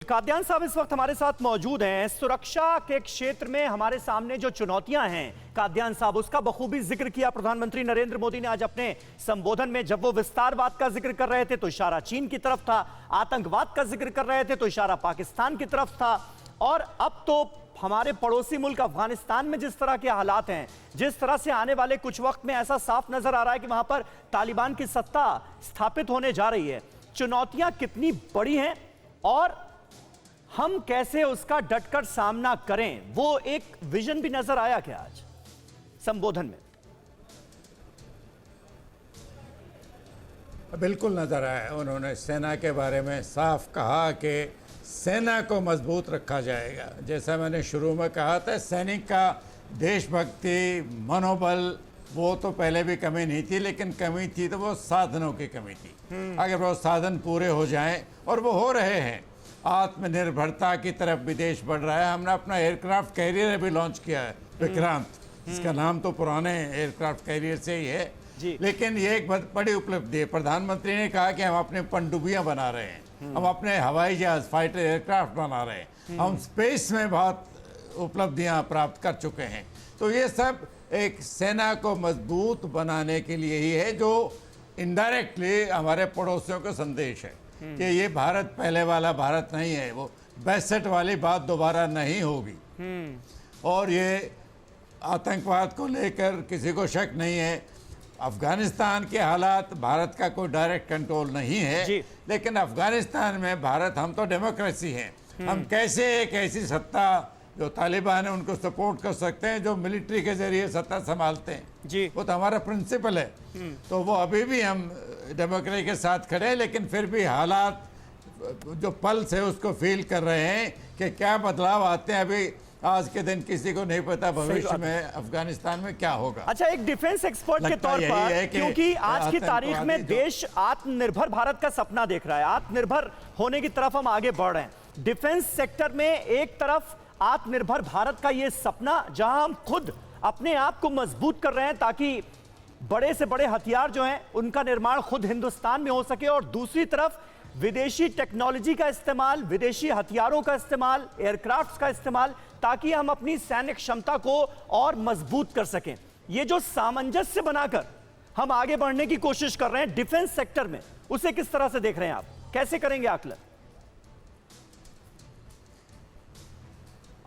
कादियान साहब इस वक्त हमारे साथ मौजूद हैं। सुरक्षा के क्षेत्र में हमारे सामने जो चुनौतियां हैं कादियान साहब, उसका बखूबी जिक्र किया प्रधानमंत्री नरेंद्र मोदी ने आज अपने संबोधन में। जब वो विस्तारवाद का जिक्र कर रहे थे तो इशारा चीन की तरफ था, आतंकवाद का जिक्र कर रहे थे तो इशारा पाकिस्तान की तरफ था, और अब तो हमारे पड़ोसी मुल्क अफगानिस्तान में जिस तरह के हालात हैं, जिस तरह से आने वाले कुछ वक्त में ऐसा साफ नजर आ रहा है कि वहां पर तालिबान की सत्ता स्थापित होने जा रही है। चुनौतियां कितनी बड़ी हैं और हम कैसे उसका डटकर सामना करें, वो एक विजन भी नजर आया क्या आज संबोधन में? बिल्कुल नजर आया। उन्होंने सेना के बारे में साफ कहा कि सेना को मजबूत रखा जाएगा। जैसा मैंने शुरू में कहा था, सैनिक का देशभक्ति मनोबल वो तो पहले भी कमी नहीं थी, लेकिन कमी थी तो वो साधनों की कमी थी। अगर वो साधन पूरे हो जाएं, और वो हो रहे हैं, आत्मनिर्भरता की तरफ विदेश बढ़ रहा है। हमने अपना एयरक्राफ्ट कैरियर भी लॉन्च किया है, विक्रांत। इसका नाम तो पुराने एयरक्राफ्ट कैरियर से ही है, लेकिन ये एक बहुत बड़ी उपलब्धि है। प्रधानमंत्री ने कहा कि हम अपने पनडुब्बियां बना रहे हैं, हम अपने हवाई जहाज फाइटर एयरक्राफ्ट बना रहे हैं, हम स्पेस में बहुत उपलब्धियां प्राप्त कर चुके हैं। तो ये सब एक सेना को मजबूत बनाने के लिए ही है, जो इनडायरेक्टली हमारे पड़ोसियों का संदेश है कि ये भारत पहले वाला भारत नहीं है, वो 62 वाली बात दोबारा नहीं होगी। और ये आतंकवाद को लेकर किसी को शक नहीं है। अफगानिस्तान के हालात, भारत का कोई डायरेक्ट कंट्रोल नहीं है, लेकिन अफगानिस्तान में भारत, हम तो डेमोक्रेसी हैं, हम कैसे एक ऐसी सत्ता जो तालिबान है उनको सपोर्ट कर सकते हैं, जो मिलिट्री के जरिए सत्ता संभालते हैं। वो तो हमारा प्रिंसिपल है। तो वो अभी भी हम डेमोक्रेसी के साथ खड़े हैं, लेकिन फिर भी हालात जो पल्स है उसको फील कर रहे हैं कि क्या बदलाव आते हैं। अभी आज के दिन किसी को नहीं पता भविष्य में अफगानिस्तान में क्या होगा। अच्छा, एक डिफेंस एक्सपर्ट के तौर पर, क्योंकि आज की तारीख में देश आत्मनिर्भर भारत का सपना देख रहा है, आत्मनिर्भर होने की तरफ हम आगे बढ़ रहे हैं। डिफेंस सेक्टर में एक तरफ आत्मनिर्भर भारत का ये सपना, जहां हम खुद अपने आप को मजबूत कर रहे हैं ताकि बड़े से बड़े हथियार जो हैं उनका निर्माण खुद हिंदुस्तान में हो सके, और दूसरी तरफ विदेशी टेक्नोलॉजी का इस्तेमाल, विदेशी हथियारों का इस्तेमाल, एयरक्राफ्ट्स का इस्तेमाल, ताकि हम अपनी सैन्य क्षमता को और मजबूत कर सकें। ये जो सामंजस्य बनाकर हम आगे बढ़ने की कोशिश कर रहे हैं डिफेंस सेक्टर में, उसे किस तरह से देख रहे हैं आप? कैसे करेंगे आकलन?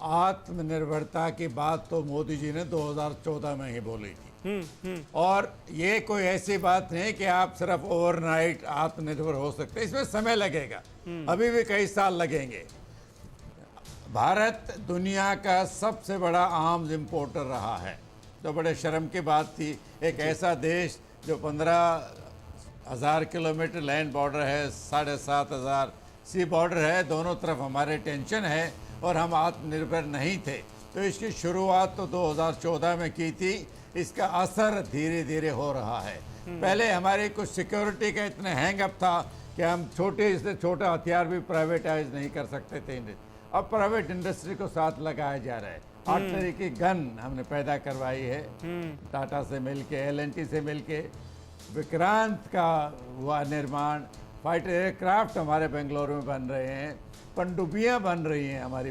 आत्मनिर्भरता की बात तो मोदी जी ने 2014 में ही बोली थी। और ये कोई ऐसी बात नहीं कि आप सिर्फ ओवरनाइट आत्मनिर्भर हो सकते, इसमें समय लगेगा, अभी भी कई साल लगेंगे। भारत दुनिया का सबसे बड़ा आर्म्स इंपोर्टर रहा है, तो बड़े शर्म की बात थी। एक ऐसा देश जो 15,000 किलोमीटर लैंड बॉर्डर है, 7,500 सी बॉर्डर है, दोनों तरफ हमारे टेंशन है, और हम आत्मनिर्भर नहीं थे। तो इसकी शुरुआत तो 2014 में की थी, इसका असर धीरे धीरे हो रहा है। पहले हमारी कुछ सिक्योरिटी का इतना हैंग अप था कि हम छोटे से छोटा हथियार भी प्राइवेटाइज नहीं कर सकते थे। अब प्राइवेट इंडस्ट्री को साथ लगाया जा रहा है। आर्टिलरी की गन हमने पैदा करवाई है, टाटा से मिलके, LNT से मिलके। विक्रांत का हुआ निर्माण, फाइटर एयरक्राफ्ट हमारे बेंगलुरु में बन रहे हैं, पनडुब्बियां बन रही हैं, हमारी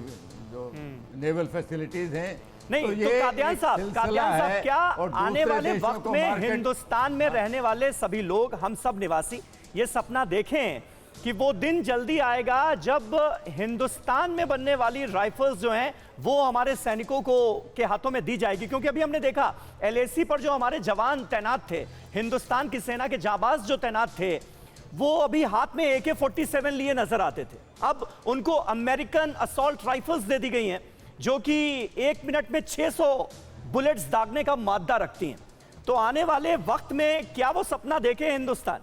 जो नेवल फैसिलिटीज हैं। नहीं तो कादियान साहब, क्या आने वाले वक्त में हिंदुस्तान में रहने वाले सभी लोग, हम सब निवासी, ये सपना देखें कि वो दिन जल्दी आएगा जब हिंदुस्तान में बनने वाली राइफल्स जो हैं वो हमारे सैनिकों को के हाथों में दी जाएगी? क्योंकि अभी हमने देखा LAC पर जो हमारे जवान तैनात थे, हिंदुस्तान की सेना के जाबाज जो तैनात थे, वो अभी हाथ में AK-47 लिए नजर आते थे। अब उनको अमेरिकन असॉल्ट राइफल्स दे दी गई हैं, जो कि 1 मिनट में 600 बुलेट्स दागने का मादा रखती हैं। तो आने वाले वक्त में क्या वो सपना देखे हिंदुस्तान?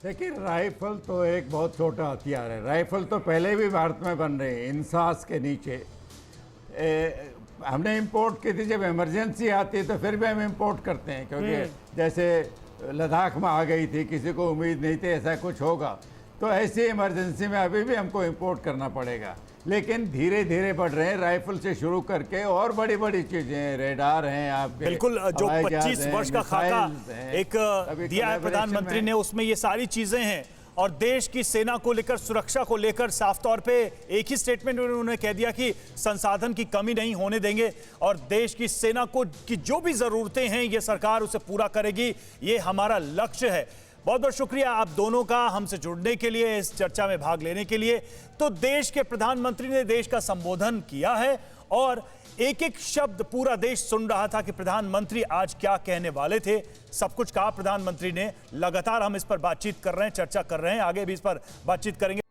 देखिए, राइफल तो एक बहुत छोटा हथियार है। राइफल तो पहले भी भारत में बन रहे हैं, इंसास के नीचे। हमने इंपोर्ट की थी, जब इमरजेंसी आती है तो फिर भी हम इंपोर्ट करते हैं, क्योंकि जैसे लद्दाख में आ गई थी, किसी को उम्मीद नहीं थी ऐसा कुछ होगा, तो ऐसी इमरजेंसी में अभी भी हमको इंपोर्ट करना पड़ेगा। लेकिन धीरे धीरे बढ़ रहे हैं, राइफल से शुरू करके और बड़ी बड़ी चीजें, रेडार हैं आपके, बिल्कुल जो 25 वर्ष का खाका एक दिया है प्रधानमंत्री ने, उसमें ये सारी चीजें हैं। और देश की सेना को लेकर, सुरक्षा को लेकर साफ तौर पे एक ही स्टेटमेंट में उन्होंने कह दिया कि संसाधन की कमी नहीं होने देंगे और देश की सेना को की जो भी जरूरतें हैं ये सरकार उसे पूरा करेगी, ये हमारा लक्ष्य है। बहुत बहुत शुक्रिया आप दोनों का हमसे जुड़ने के लिए, इस चर्चा में भाग लेने के लिए। तो देश के प्रधानमंत्री ने देश का संबोधन किया है और एक एक शब्द पूरा देश सुन रहा था कि प्रधानमंत्री आज क्या कहने वाले थे। सब कुछ कहा प्रधानमंत्री ने। लगातार हम इस पर बातचीत कर रहे हैं, चर्चा कर रहे हैं, आगे भी इस पर बातचीत करेंगे।